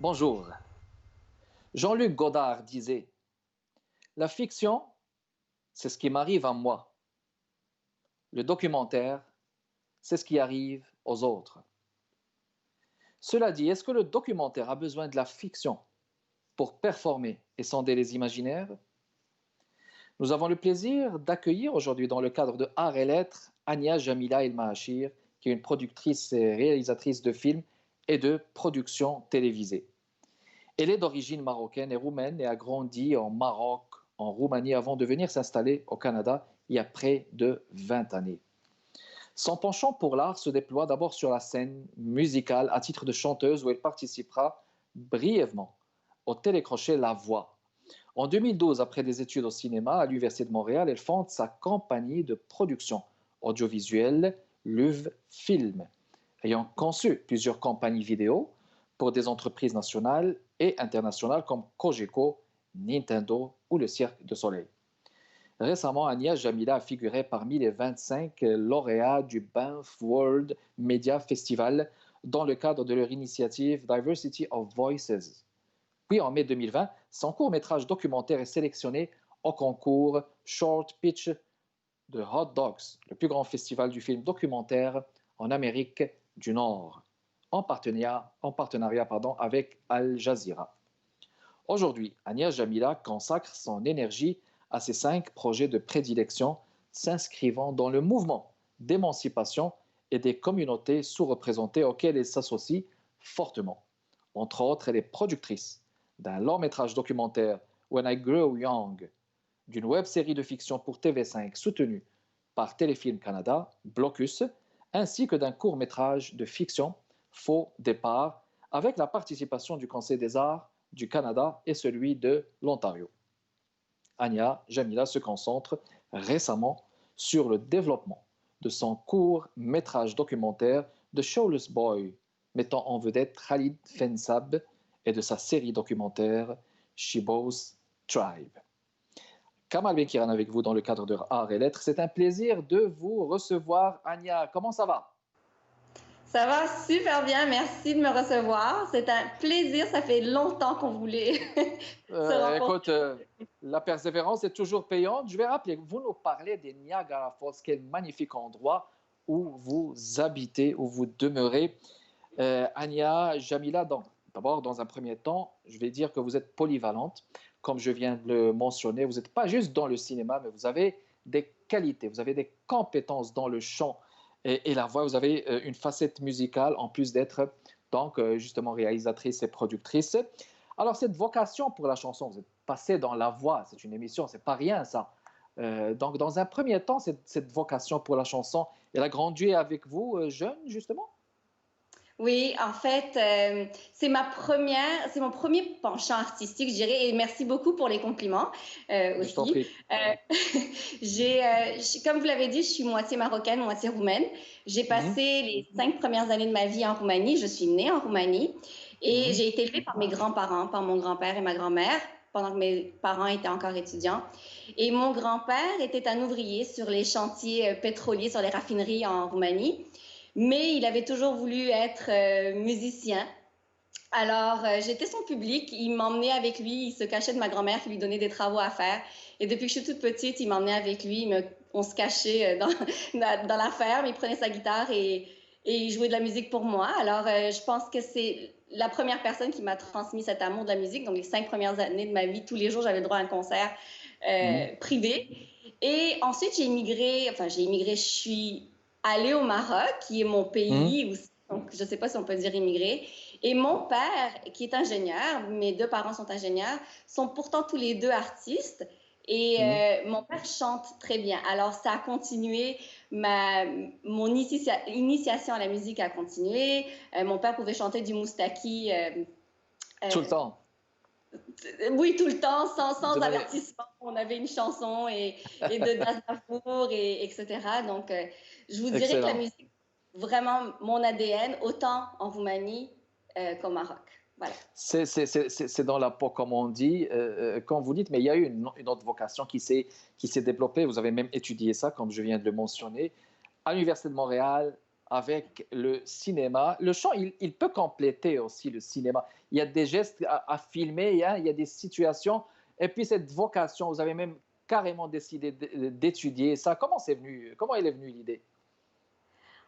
Bonjour. Jean-Luc Godard disait: la fiction, c'est ce qui m'arrive à moi. Le documentaire, c'est ce qui arrive aux autres. Cela dit, est-ce que le documentaire a besoin de la fiction pour performer et sonder les imaginaires? Nous avons le plaisir d'accueillir aujourd'hui, dans le cadre de Art et Lettres, Ania Jamila El Mahachir, qui est une productrice et réalisatrice de films et de productions télévisées. Elle est d'origine marocaine et roumaine et a grandi en Maroc, en Roumanie, avant de venir s'installer au Canada il y a près de 20 années. Son penchant pour l'art se déploie d'abord sur la scène musicale à titre de chanteuse, où elle participera brièvement au télécrochet La Voix. En 2012, après des études au cinéma à l'Université de Montréal, elle fonde sa compagnie de production audiovisuelle LUV Film, ayant conçu plusieurs campagnes vidéo pour des entreprises nationales et internationales comme Cogeco, Nintendo ou le Cirque du Soleil. Récemment, Ania Jamila a figuré parmi les 25 lauréats du Banff World Media Festival dans le cadre de leur initiative Diversity of Voices. Puis en mai 2020, son court-métrage documentaire est sélectionné au concours Short Pitch de Hot Dogs, le plus grand festival du film documentaire en Amérique du Nord, en partenariat avec Al Jazeera. Aujourd'hui, Ania Jamila consacre son énergie à ses 5 projets de prédilection s'inscrivant dans le mouvement d'émancipation et des communautés sous-représentées auxquelles elle s'associe fortement. Entre autres, elle est productrice d'un long-métrage documentaire When I Grow Young, d'une web-série de fiction pour TV5 soutenue par Téléfilm Canada, Blocus, ainsi que d'un court-métrage de fiction Faux Départ, avec la participation du Conseil des arts du Canada et celui de l'Ontario. Ania Jamila se concentre récemment sur le développement de son court-métrage documentaire The Showless Boy, mettant en vedette Khalid Fensab, et de sa série documentaire Shibo's Tribe. Kamal Benkiran avec vous dans le cadre de Art et Lettres. C'est un plaisir de vous recevoir, Ania. Comment ça va? Ça va super bien, merci de me recevoir. C'est un plaisir, ça fait longtemps qu'on voulait se rencontrer. Écoute, la persévérance est toujours payante. Je vais rappeler, vous nous parlez des Niagara Falls, quel magnifique endroit où vous habitez, où vous demeurez. Ania Jamila, d'abord, dans un premier temps, je vais dire que vous êtes polyvalente. Comme je viens de le mentionner, vous n'êtes pas juste dans le cinéma, mais vous avez des qualités, vous avez des compétences dans le chant et la voix. Vous avez une facette musicale en plus d'être donc justement réalisatrice et productrice. Alors cette vocation pour la chanson, vous êtes passé dans la voix, c'est une émission, c'est pas rien ça. Donc dans un premier temps, cette vocation pour la chanson, elle a grandi avec vous jeune justement? Oui, en fait, c'est mon premier penchant artistique, je dirais, et merci beaucoup pour les compliments Je t'en aussi. prie. Comme vous l'avez dit, je suis moitié marocaine, moitié roumaine. J'ai Mhm, passé les 5 premières années de ma vie en Roumanie. Je suis née en Roumanie et mhm, j'ai été élevée par mes grands-parents, par mon grand-père et ma grand-mère, pendant que mes parents étaient encore étudiants. Et mon grand-père était un ouvrier sur les chantiers pétroliers, sur les raffineries en Roumanie. Mais il avait toujours voulu être musicien. Alors, j'étais son public. Il m'emmenait avec lui. Il se cachait de ma grand-mère qui lui donnait des travaux à faire. Et depuis que je suis toute petite, il m'emmenait avec lui. On se cachait dans la ferme. Il prenait sa guitare et il jouait de la musique pour moi. Alors, je pense que c'est la première personne qui m'a transmis cet amour de la musique. Donc, les 5 premières années de ma vie, tous les jours, j'avais le droit à un concert mhm, privé. Et ensuite, je suis allée au Maroc, qui est mon mhm, pays, donc je ne sais pas si on peut dire immigré. Et mon père, qui est ingénieur, mes 2 parents sont ingénieurs, sont pourtant tous les deux artistes. Et mhm. mon père chante très bien. Alors, ça a continué, mon initiation à la musique a continué. Mon père pouvait chanter du moustaki. Tout le Euh, temps, oui, tout le temps, sans de manière... avertissement. On avait une chanson et de d'Aznavour, etc. Donc, je vous dirais que la Excellent. musique, vraiment mon ADN, autant en Roumanie qu'au Maroc. Voilà. C'est dans la peau, comme on dit, quand vous dites, mais il y a eu une autre vocation qui s'est développée. Vous avez même étudié ça, comme je viens de le mentionner, à l'Université de Montréal, avec le cinéma. Le chant, il peut compléter aussi le cinéma. Il y a des gestes à filmer, hein, il y a des situations. Et puis cette vocation, vous avez même carrément décidé d'étudier ça. Comment c'est venu? Comment elle est venue l'idée?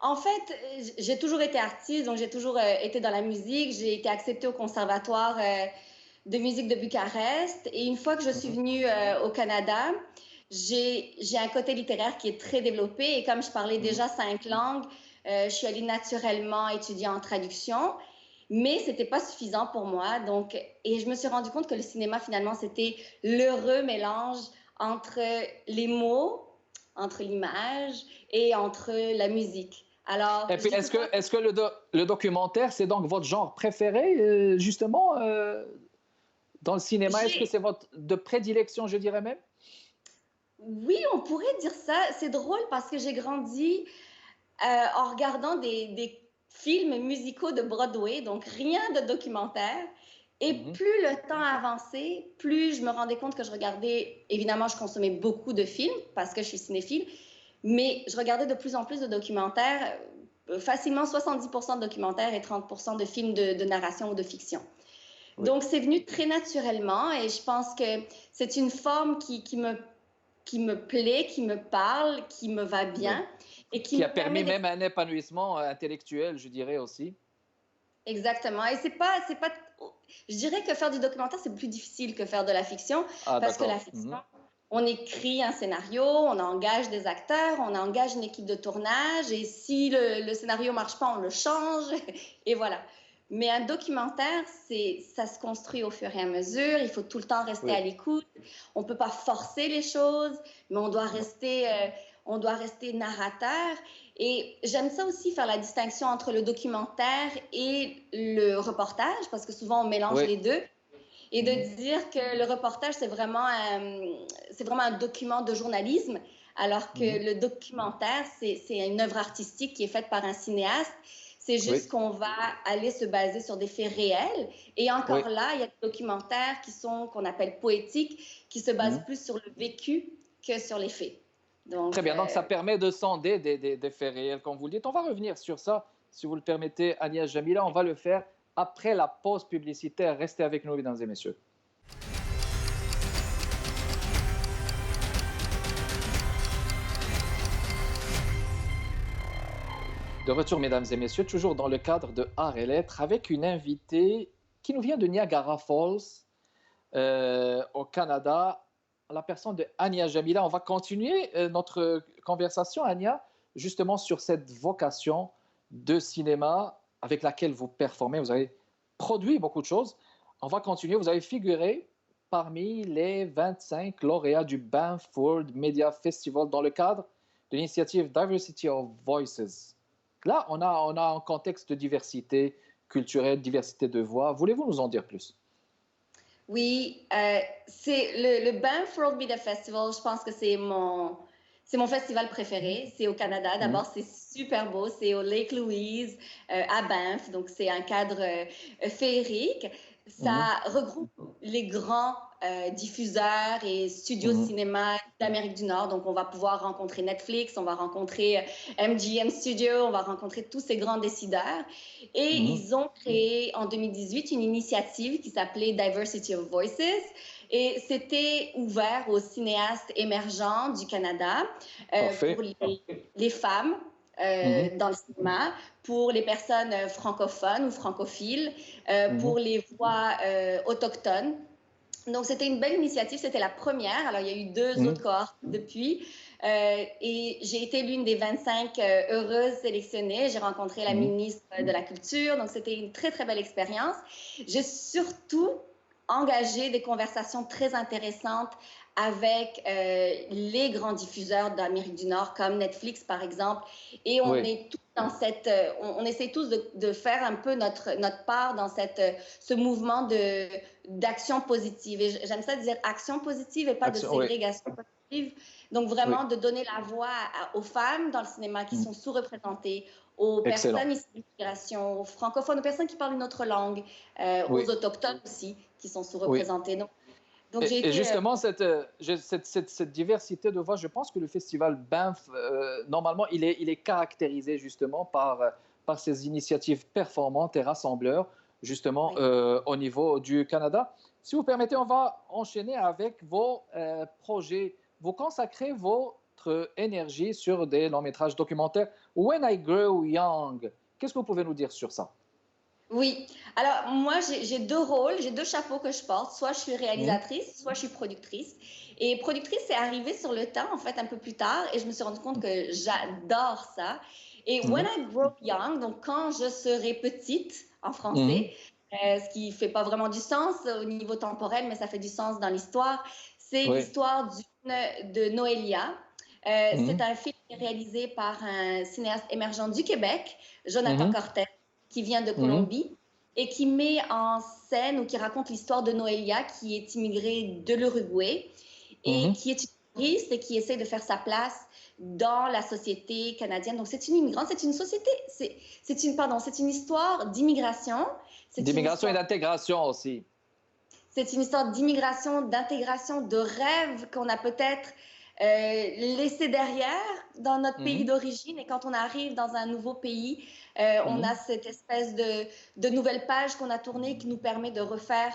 En fait, j'ai toujours été artiste, donc j'ai toujours été dans la musique. J'ai été acceptée au conservatoire de musique de Bucarest. Et une fois que je suis Mhm, venue au Canada, j'ai un côté littéraire qui est très développé. Et comme je parlais mhm. déjà 5 langues, je suis allée naturellement étudier en traduction. Mais ce n'était pas suffisant pour moi. Donc, et je me suis rendu compte que le cinéma, finalement, c'était l'heureux mélange entre les mots, entre l'image et entre la musique. Alors, Et je puis, dis tout le temps, est-ce que le documentaire, c'est donc votre genre préféré, justement, dans le cinéma? Est-ce que j'ai c'est votre de prédilection, je dirais même? oui, on pourrait dire ça. C'est drôle parce que j'ai grandi en regardant des films musicaux de Broadway, donc rien de documentaire. Et Mhm, plus le temps avançait, plus je me rendais compte que je regardais, évidemment, je consommais beaucoup de films parce que je suis cinéphile, mais je regardais de plus en plus de documentaires, facilement 70% de documentaires et 30% de films de narration ou de fiction. oui, Donc, c'est venu très naturellement et je pense que c'est une forme qui me plaît, qui me parle, qui me va oui. bien et qui Qui me a permis permet même d'exprimer. un épanouissement intellectuel, je dirais aussi. Exactement. Et c'est pas, je dirais que faire du documentaire, c'est plus difficile que faire de la fiction Ah, parce que la d'accord. fiction, Mhm. on écrit un scénario, on engage des acteurs, on engage une équipe de tournage et si le scénario marche pas, on le change et voilà. Mais un documentaire, ça se construit au fur et à mesure. Il faut tout le temps rester à Oui, l'écoute. On peut pas forcer les choses, mais non. on doit rester narrateur. Et j'aime ça aussi faire la distinction entre le documentaire et le reportage, parce que souvent on mélange Oui. les deux, et Mhm, de dire que le reportage, c'est vraiment un document de journalisme, alors que mhm. le documentaire, c'est une œuvre artistique qui est faite par un cinéaste. C'est Oui, juste qu'on va aller se baser sur des faits réels. Et oui. encore là, il y a des documentaires qu'on appelle poétiques, qui se basent Mhm. plus sur le vécu que sur les faits. Très Donc, bien. Donc, ça permet de sonder des faits réels, comme vous le dites. On va revenir sur ça, si vous le permettez, Agnès Jamila. On va le faire après la pause publicitaire. Restez avec nous, mesdames et messieurs. De retour, mesdames et messieurs, toujours dans le cadre de Arts et Lettres, avec une invitée qui nous vient de Niagara Falls, au Canada, la personne de Ania Jamila. On va continuer notre conversation, Ania, justement sur cette vocation de cinéma avec laquelle vous performez. Vous avez produit beaucoup de choses. On va continuer. Vous avez figuré parmi les 25 lauréats du Banfford Media Festival dans le cadre de l'initiative Diversity of Voices. Là, on a un contexte de diversité culturelle, diversité de voix. Voulez-vous nous en dire plus? oui, c'est le Banff World Media Festival. Je pense que c'est mon festival préféré. C'est au Canada. Mhm, D'abord, c'est super beau. C'est au Lake Louise, à Banff. Donc, c'est un cadre féerique. mhm, Ça regroupe les grands diffuseurs et studios de mhm, cinéma d'Amérique du Nord. Donc, on va pouvoir rencontrer Netflix, on va rencontrer MGM Studio, on va rencontrer tous ces grands décideurs. Et mhm. ils ont créé en 2018 une initiative qui s'appelait Diversity of Voices. Et c'était ouvert aux cinéastes émergents du Canada pour Parfait. les femmes Mhm, dans le cinéma, pour les personnes francophones ou francophiles, mhm, pour les voix autochtones. Donc, c'était une belle initiative. C'était la première. Alors, il y a eu deux mhm, autres cohortes depuis. Et j'ai été l'une des 25 heureuses sélectionnées. J'ai rencontré la mhm, ministre de la Culture. Donc, c'était une très, très belle expérience. J'ai surtout engagé des conversations très intéressantes avec les grands diffuseurs d'Amérique du Nord, comme Netflix, par exemple. Et on oui, est tous dans on essaie tous de faire un peu notre part dans ce mouvement d'action positive. Et j'aime ça dire action positive et pas de action, oui, ségrégation positive. Donc, oui. vraiment de donner la voix aux femmes dans le cinéma qui Mhm. sont sous-représentées, aux Excellent. personnes issues de l'immigration, aux francophones, aux personnes qui parlent une autre langue, aux Oui, autochtones aussi qui sont oui. sous-représentés. Donc, Donc, j'ai Et été... justement, cette diversité de voix, je pense que le festival Banff, normalement, il est caractérisé justement par ces initiatives performantes et rassembleurs, justement, oui. au niveau du Canada. Si vous permettez, on va enchaîner avec vos projets. Vous consacrez votre énergie sur des longs métrages documentaires. When I Grow Young, qu'est-ce que vous pouvez nous dire sur ça? Oui. Alors, moi, j'ai deux rôles, j'ai deux chapeaux que je porte. Soit je suis Mhm, réalisatrice, soit je suis productrice. Et productrice, c'est arrivé sur le temps, en fait, un peu plus tard. Et je me suis rendu compte que j'adore ça. Et When mhm, I Grow Young, donc quand je serai petite, en mhm, français, ce qui fait pas vraiment du sens au niveau temporel, mais ça fait du sens dans l'histoire, c'est oui. l'histoire de Noélia. C'est Mhm, un film réalisé par un cinéaste émergent du Québec, Jonathan mhm, Cortez, qui vient de mhm, Colombie et qui met en scène ou qui raconte l'histoire de Noélia, qui est immigrée de l'Uruguay et mhm. qui est une touriste et qui essaie de faire sa place dans la société canadienne. Donc, c'est une immigrante, c'est une société, c'est une histoire d'immigration, c'est une D'immigration et histoire, d'intégration aussi. c'est une histoire d'immigration, d'intégration, de rêves qu'on a peut-être laissés derrière dans notre pays Mhm, d'origine. Et quand on arrive dans un nouveau pays, on a mhm, cette espèce de nouvelle page qu'on a tournée qui nous permet de refaire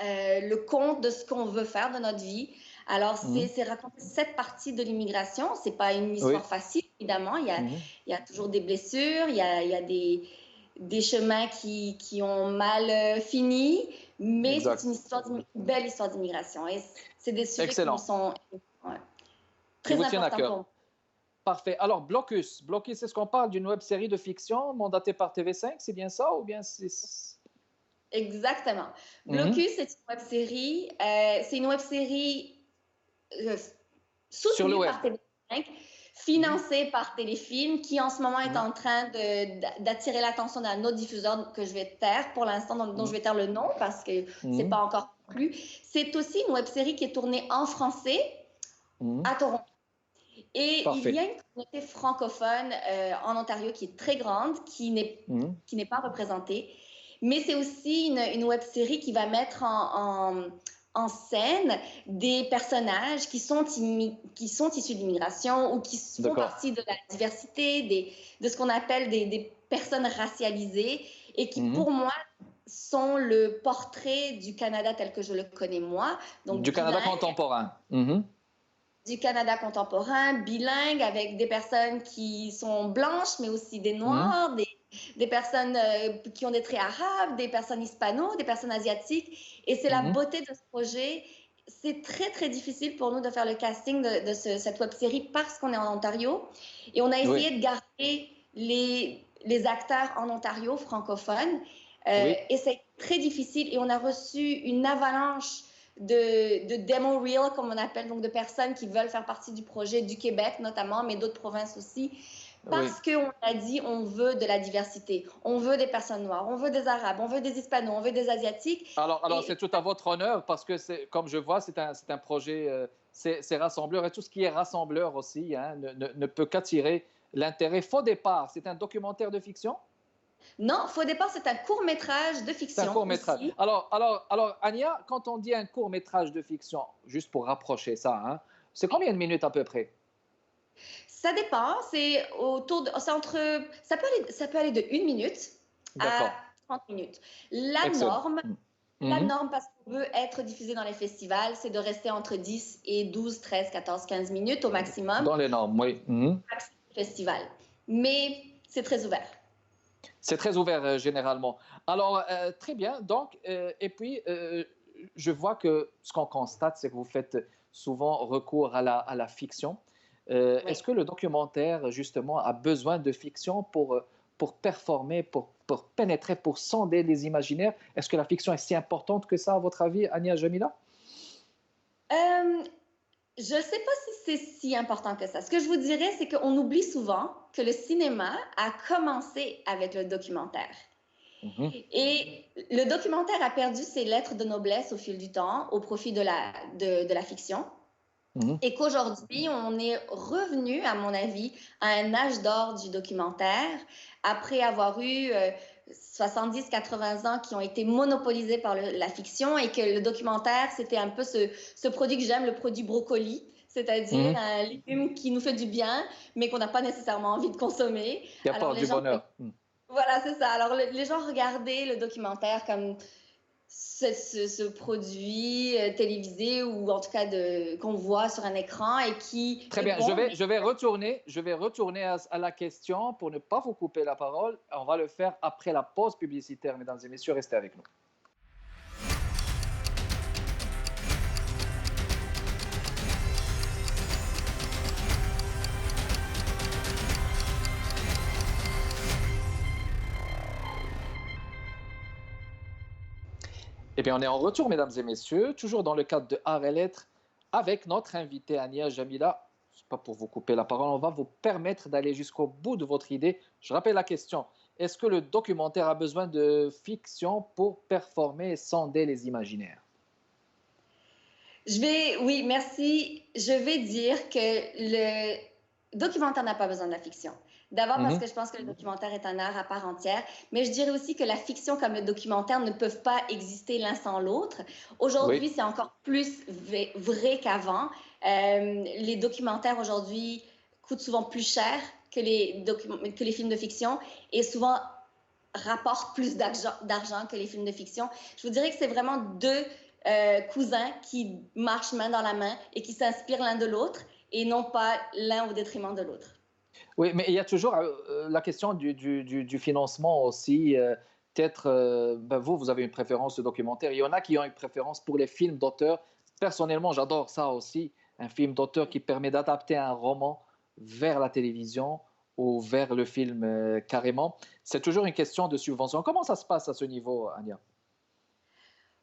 le compte de ce qu'on veut faire de notre vie. Alors, mhm. c'est raconter cette partie de l'immigration. C'est pas une Oui. histoire facile, évidemment. Mhm. Il y a toujours des blessures, il y a des chemins qui ont mal fini, mais c'est Exact. une histoire, une belle histoire d'immigration. Et c'est des sujets qui me Excellent. sont ouais, Qui très vous tiennent à importants pour cœur. moi. Parfait. Alors, Blocus. Blocus, est-ce qu'on parle d'une web série de fiction mandatée par TV5? C'est bien ça ou bien c'est... Exactement. Mhm. Blocus, c'est une web série euh, Sur le soutenu web. par TV5, Mhm. financé par Téléfilm, qui en ce moment est Mhm. en train d'attirer l'attention d'un autre diffuseur que je vais taire pour l'instant, dont je Mhm. vais taire le nom parce que c'est Mhm. pas encore conclu. C'est aussi une web série qui est tournée en français Mhm. à Toronto. Et il y Parfait. a une communauté francophone en Ontario qui est très grande, Mhm. qui n'est pas représentée. Mais c'est aussi une web série qui va mettre en scène des personnages qui sont issus d'immigration ou qui font D'accord. partie de la diversité, de ce qu'on appelle des personnes racialisées et qui, Mhm. pour moi, sont le portrait du Canada tel que je le connais moi, donc Du Canada bilingue, contemporain. Mhm. du Canada contemporain, bilingue, avec des personnes qui sont blanches, mais aussi des Mhm. noirs, des personnes qui ont des traits arabes, des personnes hispano, des personnes asiatiques. Et c'est la Mhm. beauté de ce projet. C'est très, très difficile pour nous de faire le casting cette web-série parce qu'on est en Ontario. Et on a Oui. essayé de garder les acteurs en Ontario francophones. Oui. Et c'est très difficile. Et on a reçu une avalanche de demo reel, comme on appelle, donc de personnes qui veulent faire partie du projet du Québec notamment, mais d'autres provinces aussi, Oui. parce qu'on a dit on veut de la diversité, on veut des personnes noires, on veut des Arabes, on veut des Hispanos, on veut des Asiatiques. Alors c'est Et tout à votre honneur parce que, comme je vois, c'est un projet, c'est rassembleur et tout ce qui est rassembleur aussi hein, ne peut qu'attirer l'intérêt. Faux départ, c'est un documentaire de fiction? non, Faux départ, c'est un court métrage de C'est un fiction court métrage. aussi. Alors, Ania, quand on dit un court métrage de fiction, juste pour rapprocher ça, hein, c'est combien de minutes à peu près? Ça dépend, c'est entre, ça peut aller de 1 minute à D'accord. 30 minutes. La Excellent. norme, La Mhm. norme, parce qu'on veut être diffusé dans les festivals, c'est de rester entre 10 et 12, 13, 14, 15 minutes au maximum, Dans les normes, oui. Mhm. festival. Mais c'est très ouvert. C'est très ouvert généralement. Alors, très bien. Donc, et puis, je vois que ce qu'on constate, c'est que vous faites souvent recours à la fiction. Oui. Est-ce que le documentaire, justement, a besoin de fiction pour performer, pour pénétrer, pour sonder les imaginaires? Est-ce que la fiction est si importante que ça, à votre avis, Ania Jamila? Euh, je ne sais pas si c'est si important que ça. Ce que je vous dirais, c'est qu'on oublie souvent que le cinéma a commencé avec le documentaire. Mhm, Et le documentaire a perdu ses lettres de noblesse au fil du temps au profit de la fiction. mhm, Et qu'aujourd'hui, on est revenu, à mon avis, à un âge d'or du documentaire, après avoir eu 70-80 ans qui ont été monopolisés par la fiction et que le documentaire, c'était un peu ce produit que j'aime, le produit brocoli, c'est-à-dire un légume qui nous fait du bien, mais qu'on n'a pas nécessairement envie de consommer. Qui Alors apporte les du gens, bonheur. voilà, c'est ça. Alors les gens regardaient le documentaire comme ce produit télévisé ou en tout cas qu'on voit sur un écran et qui Très est bien, bon. je vais retourner à la question pour ne pas vous couper la parole. On va le faire après la pause publicitaire, mesdames et messieurs, restez avec nous. Eh bien, on est en retour, mesdames et messieurs, toujours dans le cadre de Arts et Lettres, avec notre invitée Ania Jamila. Ce n'est pas pour vous couper la parole, on va vous permettre d'aller jusqu'au bout de votre idée. Je rappelle la question. Est-ce que le documentaire a besoin de fiction pour performer et sonder les imaginaires? Oui, merci. Je vais dire que le documentaire n'a pas besoin de la fiction. D'abord parce que je pense que le documentaire est un art à part entière, mais je dirais aussi que la fiction comme le documentaire ne peuvent pas exister l'un sans l'autre. Aujourd'hui, Oui. c'est encore plus vrai qu'avant. Les documentaires aujourd'hui coûtent souvent plus cher que les films de fiction et souvent rapportent plus d'argent que les films de fiction. Je vous dirais que c'est vraiment deux cousins qui marchent main dans la main et qui s'inspirent l'un de l'autre et non pas l'un au détriment de l'autre. Oui, mais il y a toujours la question du financement aussi. Peut-être, vous avez une préférence de documentaire. Il y en a qui ont une préférence pour les films d'auteur. Personnellement, j'adore ça aussi. Un film d'auteur qui permet d'adapter un roman vers la télévision ou vers le film carrément. C'est toujours une question de subvention. Comment ça se passe à ce niveau, Ania?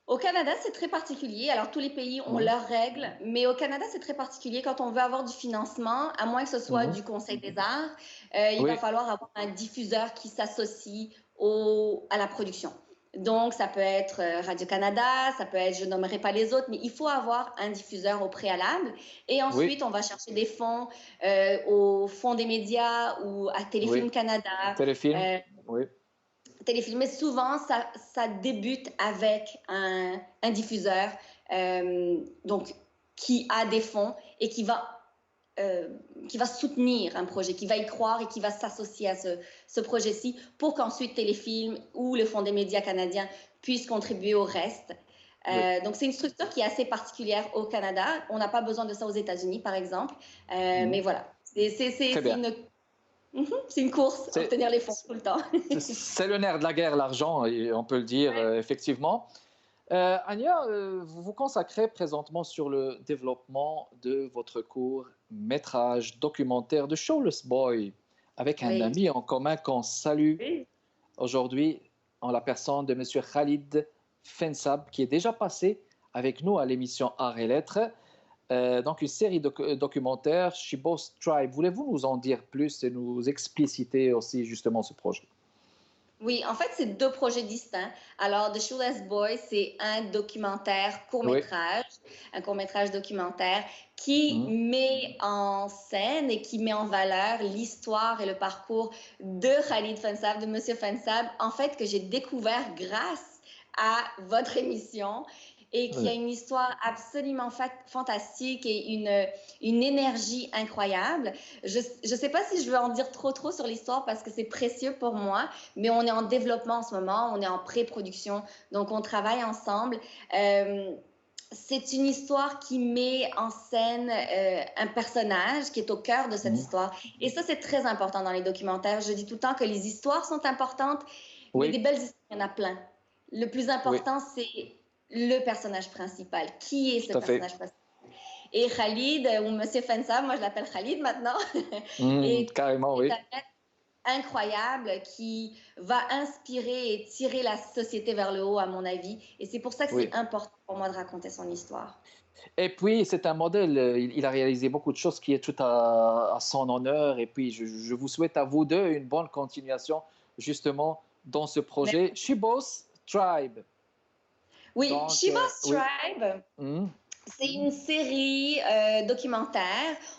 Au Canada, c'est très particulier. Alors, tous les pays ont leurs règles, mais au Canada, c'est très particulier. Quand on veut avoir du financement, à moins que ce soit du Conseil des arts, il va falloir avoir un diffuseur qui s'associe à la production. Donc, ça peut être Radio-Canada, ça peut être, je nommerai pas les autres, mais il faut avoir un diffuseur au préalable. Et ensuite, on va chercher des fonds au Fonds des médias ou à Téléfilm Canada. Téléfilm, oui. Téléfilm, mais souvent, ça débute avec un diffuseur donc, qui a des fonds et qui va soutenir un projet, qui va y croire et qui va s'associer à ce projet-ci pour qu'ensuite Téléfilm ou le Fonds des médias canadiens puissent contribuer au reste. Donc, c'est une structure qui est assez particulière au Canada. On n'a pas besoin de ça aux États-Unis, par exemple. Mais voilà, c'est une course à obtenir les fonds tout le temps. C'est le nerf de la guerre, l'argent, on peut le dire effectivement. Ania, vous vous consacrez présentement sur le développement de votre court métrage documentaire de Showless Boy avec un ami en commun qu'on salue aujourd'hui en la personne de M. Khalid Fensab qui est déjà passé avec nous à l'émission Arts et Lettres. Donc une série de documentaires, Shibos Tribe. Voulez-vous nous en dire plus et nous expliciter aussi justement ce projet? Oui, en fait, c'est deux projets distincts. Alors, The Shoeless Boy, c'est un documentaire court-métrage, un court-métrage documentaire qui met en scène et qui met en valeur l'histoire et le parcours de Khalid Fensab, de Monsieur Fensab, en fait, que j'ai découvert grâce à votre émission et qui a une histoire absolument fantastique et une énergie incroyable. Je ne sais pas si je veux en dire trop sur l'histoire parce que c'est précieux pour moi, mais on est en développement en ce moment, on est en pré-production, donc on travaille ensemble. C'est une histoire qui met en scène un personnage qui est au cœur de cette histoire. Et ça, c'est très important dans les documentaires. Je dis tout le temps que les histoires sont importantes, mais des belles histoires, il y en a plein. Le plus important, c'est le personnage principal. Qui est ce personnage principal? Et Khalid, ou Monsieur Fensab, moi je l'appelle Khalid maintenant, carrément, oui. Incroyable, qui va inspirer et tirer la société vers le haut, à mon avis. Et c'est pour ça que c'est important pour moi de raconter son histoire. Et puis, c'est un modèle, il a réalisé beaucoup de choses qui est tout à son honneur. Et puis, je vous souhaite à vous deux une bonne continuation, justement, dans ce projet Shibos Tribe. Oui, Shibos Tribe, C'est une série documentaire.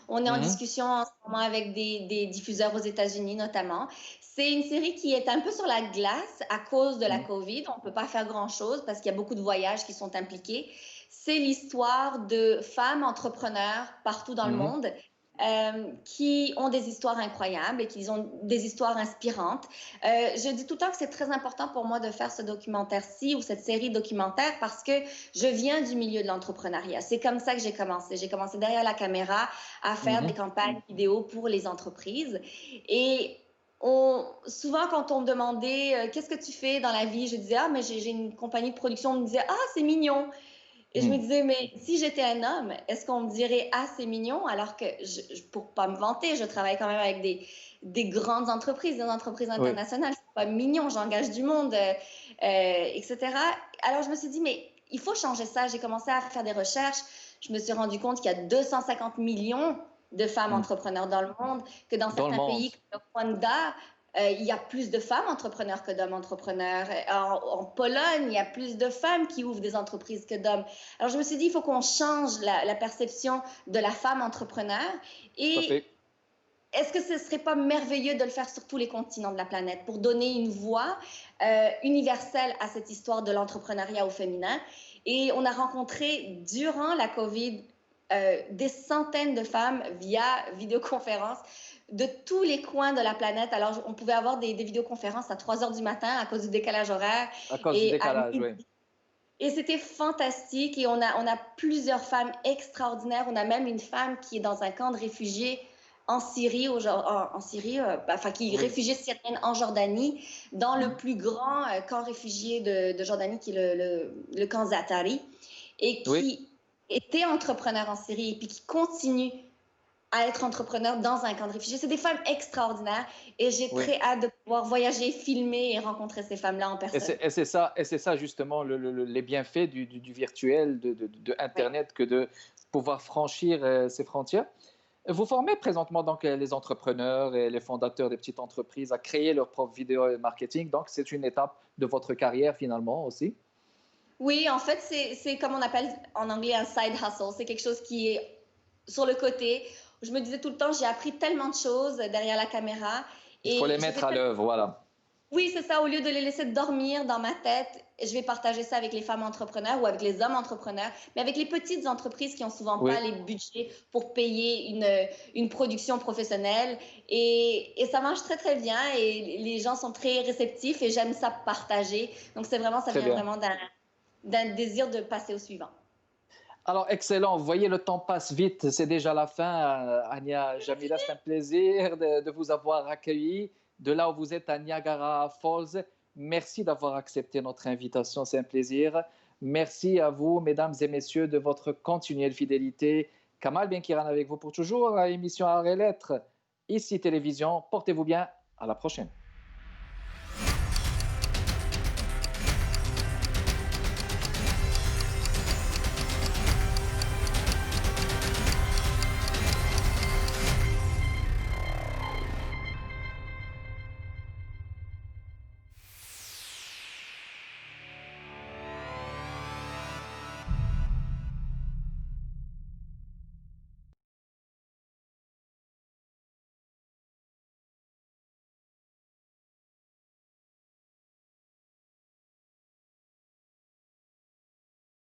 On est en Mhm, discussion en ce moment avec des diffuseurs aux États-Unis notamment. C'est une série qui est un peu sur la glace à cause de la mhm, COVID. On ne peut pas faire grand-chose parce qu'il y a beaucoup de voyages qui sont impliqués. C'est l'histoire de femmes entrepreneurs partout dans le mhm. monde qui ont des histoires incroyables et qui ont des histoires inspirantes. Je dis tout le temps que c'est très important pour moi de faire ce documentaire-ci ou cette série documentaire parce que je viens du milieu de l'entrepreneuriat. C'est comme ça que j'ai commencé. J'ai commencé derrière la caméra à faire des Mhm. campagnes vidéo pour les entreprises. Et souvent, quand on me demandait qu'est-ce que tu fais dans la vie, je disais, ah, mais j'ai une compagnie de production. On me disait, ah, c'est mignon. Et je me Mhm. disais, mais si j'étais un homme, est-ce qu'on me dirait, ah, c'est mignon, alors que, pour pas me vanter, je travaille quand même avec des grandes entreprises, des entreprises Oui, internationales. C'est pas mignon, j'engage du monde, etc. Alors, je me suis dit, mais il faut changer ça. J'ai commencé à faire des recherches. Je me suis rendu compte qu'il y a 250 millions de femmes mhm. entrepreneurs dans le monde, que dans Dans le certains monde. pays comme le Rwanda, il y a plus de femmes entrepreneurs que d'hommes entrepreneurs. En Pologne, il y a plus de femmes qui ouvrent des entreprises que d'hommes. Alors, je me suis dit, il faut qu'on change la perception de la femme entrepreneur. Tout à Et fait. est-ce que ce ne serait pas merveilleux de le faire sur tous les continents de la planète pour donner une voix universelle à cette histoire de l'entrepreneuriat au féminin? Et on a rencontré durant la COVID des centaines de femmes via vidéoconférence de tous les coins de la planète. Alors, on pouvait avoir des vidéoconférences à 3 heures du matin à cause du décalage horaire À cause du et à décalage, oui. et c'était fantastique. Et on a plusieurs femmes extraordinaires. On a même une femme qui est dans un camp de réfugiés en Syrie, en Syrie enfin, qui est Oui. réfugiée syrienne en Jordanie, dans le Mhm. plus grand camp réfugié de Jordanie, qui est le camp Zaatari, et Oui, qui était entrepreneur en Syrie et puis qui continue à être entrepreneur dans un camp de réfugiés. C'est des femmes extraordinaires et j'ai oui. très hâte de pouvoir voyager, filmer et rencontrer ces femmes-là en personne. Et c'est ça justement les bienfaits du virtuel, de Oui. Internet, que de pouvoir franchir ces frontières. Vous formez présentement donc les entrepreneurs et les fondateurs des petites entreprises à créer leur propre vidéo marketing. Donc, c'est une étape de votre carrière finalement aussi. Oui, en fait, c'est comme on appelle en anglais un side hustle. C'est quelque chose qui est sur le côté. Je me disais tout le temps, j'ai appris tellement de choses derrière la caméra Il faut les et j'ai mettre fait à l'œuvre, voilà. oui, c'est ça. Au lieu de les laisser dormir dans ma tête, je vais partager ça avec les femmes entrepreneurs ou avec les hommes entrepreneurs, mais avec les petites entreprises qui ont souvent pas Oui, les budgets pour payer une production professionnelle. Et ça marche très, très bien et les gens sont très réceptifs et j'aime ça partager. Donc, c'est vraiment, ça très vient bien. vraiment d'un désir de passer au suivant. Alors, excellent. Vous voyez, le temps passe vite. C'est déjà la fin. Ania Jamila, c'est un plaisir de vous avoir accueilli de là où vous êtes à Niagara Falls. Merci d'avoir accepté notre invitation. C'est un plaisir. Merci à vous, mesdames et messieurs, de votre continuelle fidélité. Kamal Benkiran avec vous pour toujours à l'émission Arts et Lettres. Ici Télévision. Portez-vous bien. À la prochaine.